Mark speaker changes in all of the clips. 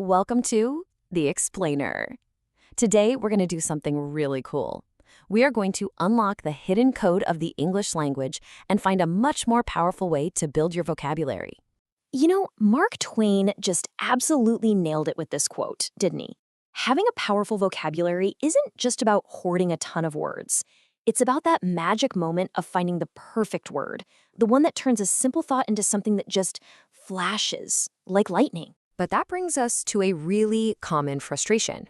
Speaker 1: Welcome to The Explainer. Today, we're going to do something really cool. We are going to unlock the hidden code of the English language and find a much more powerful way to build your vocabulary. Mark Twain just absolutely nailed it with this quote, didn't he? Having a powerful vocabulary isn't just about hoarding a ton of words. It's about that magic moment of finding the perfect word, the one that turns a simple thought into something that just flashes like lightning. But that brings us to a really common frustration.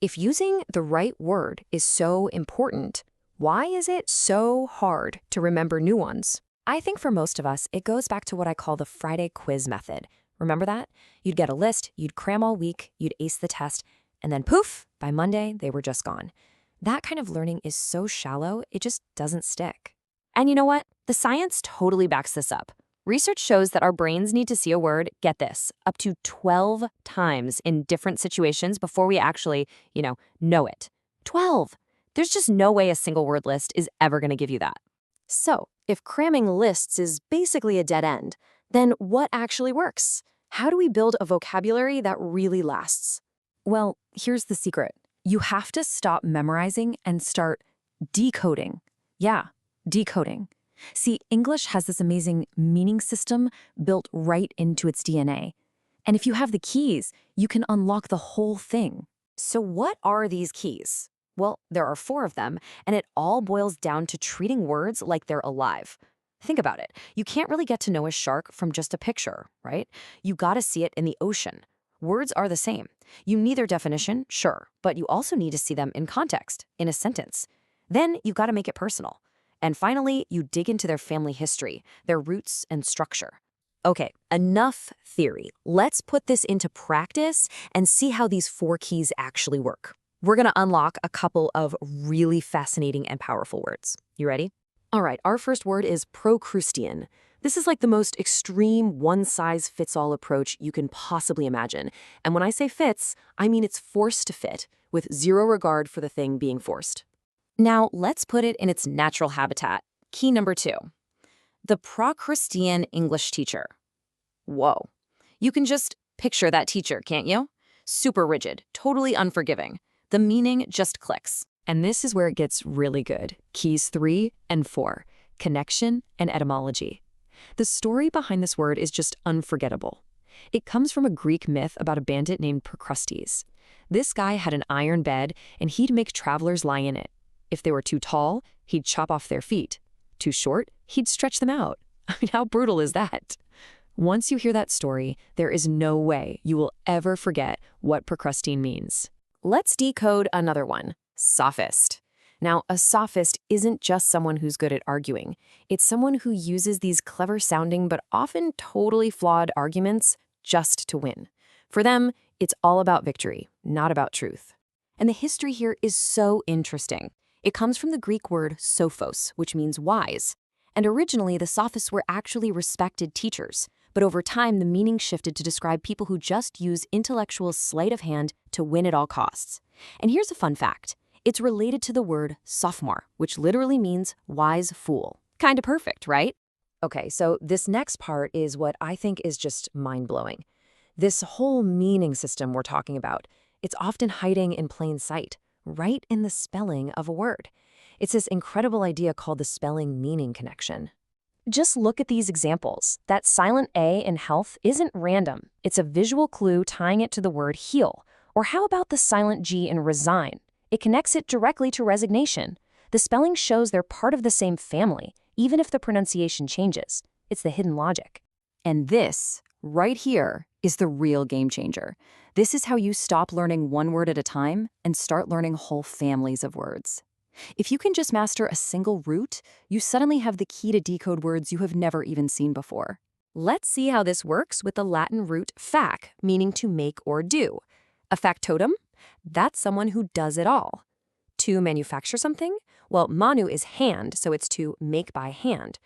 Speaker 1: If using the right word is so important, why is it so hard to remember new ones? I think for most of us, it goes back to what I call the Friday quiz method. Remember that? You'd get a list, you'd cram all week, you'd ace the test, and then poof, by Monday, they were just gone. That kind of learning is so shallow, it just doesn't stick. And you know what? The science totally backs this up. Research shows that our brains need to see a word, get this, up to 12 times in different situations before we actually, know it. 12! There's just no way a single word list is ever going to give you that. So, if cramming lists is basically a dead end, then what actually works? How do we build a vocabulary that really lasts? Well, here's the secret. You have to stop memorizing and start decoding. Yeah, decoding. See, English has this amazing meaning system built right into its DNA. And if you have the keys, you can unlock the whole thing. So what are these keys? Well, there are 4 of them, and it all boils down to treating words like they're alive. Think about it. You can't really get to know a shark from just a picture, right? You gotta see it in the ocean. Words are the same. You need their definition, sure, but you also need to see them in context, in a sentence. Then you gotta make it personal. And finally, you dig into their family history, their roots and structure. Okay, enough theory. Let's put this into practice and see how these 4 keys actually work. We're gonna unlock a couple of really fascinating and powerful words. You ready? All right, our first word is procrustean. This is like the most extreme one-size-fits-all approach you can possibly imagine. And when I say fits, I mean it's forced to fit, with zero regard for the thing being forced. Now, let's put it in its natural habitat. Key number 2. The Procrustean English teacher. Whoa. You can just picture that teacher, can't you? Super rigid, totally unforgiving. The meaning just clicks. And this is where it gets really good. Keys 3 and 4. Connection and etymology. The story behind this word is just unforgettable. It comes from a Greek myth about a bandit named Procrustes. This guy had an iron bed, and he'd make travelers lie in it. If they were too tall, he'd chop off their feet. Too short, he'd stretch them out. I mean, how brutal is that? Once you hear that story, there is no way you will ever forget what procrustine means. Let's decode another one. Sophist. Now, a sophist isn't just someone who's good at arguing. It's someone who uses these clever-sounding but often totally flawed arguments just to win. For them, it's all about victory, not about truth. And the history here is so interesting. It comes from the Greek word sophos, which means wise. And originally, the sophists were actually respected teachers. But over time, the meaning shifted to describe people who just use intellectual sleight of hand to win at all costs. And here's a fun fact. It's related to the word sophomore, which literally means wise fool. Kinda perfect, right? Okay, so this next part is what I think is just mind-blowing. This whole meaning system we're talking about, it's often hiding in plain sight, right in the spelling of a word. It's this incredible idea called the spelling-meaning connection. Just look at these examples. That silent A in health isn't random. It's a visual clue tying it to the word heal. Or how about the silent G in resign? It connects it directly to resignation. The spelling shows they're part of the same family, even if the pronunciation changes. It's the hidden logic. And this, right here, is the real game changer. This is how you stop learning one word at a time and start learning whole families of words. If you can just master a single root, you suddenly have the key to decode words you have never even seen before. Let's see how this works with the Latin root fac, meaning to make or do. A factotum? That's someone who does it all. To manufacture something? Well, manu is hand, so it's to make by hand.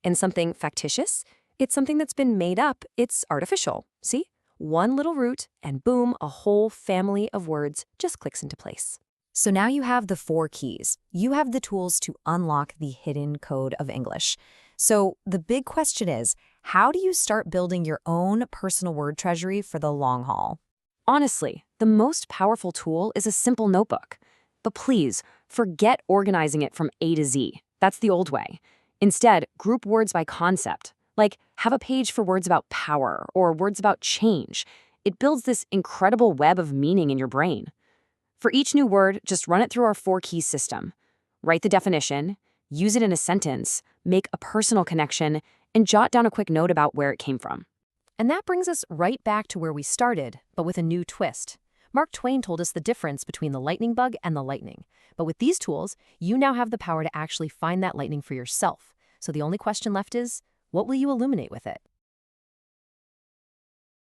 Speaker 1: And something factitious? It's something that's been made up, it's artificial. See? One little root, and boom, a whole family of words just clicks into place. So now you have the 4 keys. You have the tools to unlock the hidden code of English. So the big question is, how do you start building your own personal word treasury for the long haul?
Speaker 2: Honestly, the most powerful tool is a simple notebook. But please, forget organizing it from A to Z. That's the old way. Instead, group words by concept. Like, have a page for words about power or words about change. It builds this incredible web of meaning in your brain. For each new word, just run it through our 4 key system. Write the definition, use it in a sentence, make a personal connection, and jot down a quick note about where it came from.
Speaker 1: And that brings us right back to where we started, but with a new twist. Mark Twain told us the difference between the lightning bug and the lightning. But with these tools, you now have the power to actually find that lightning for yourself. So the only question left is, what will you illuminate with it?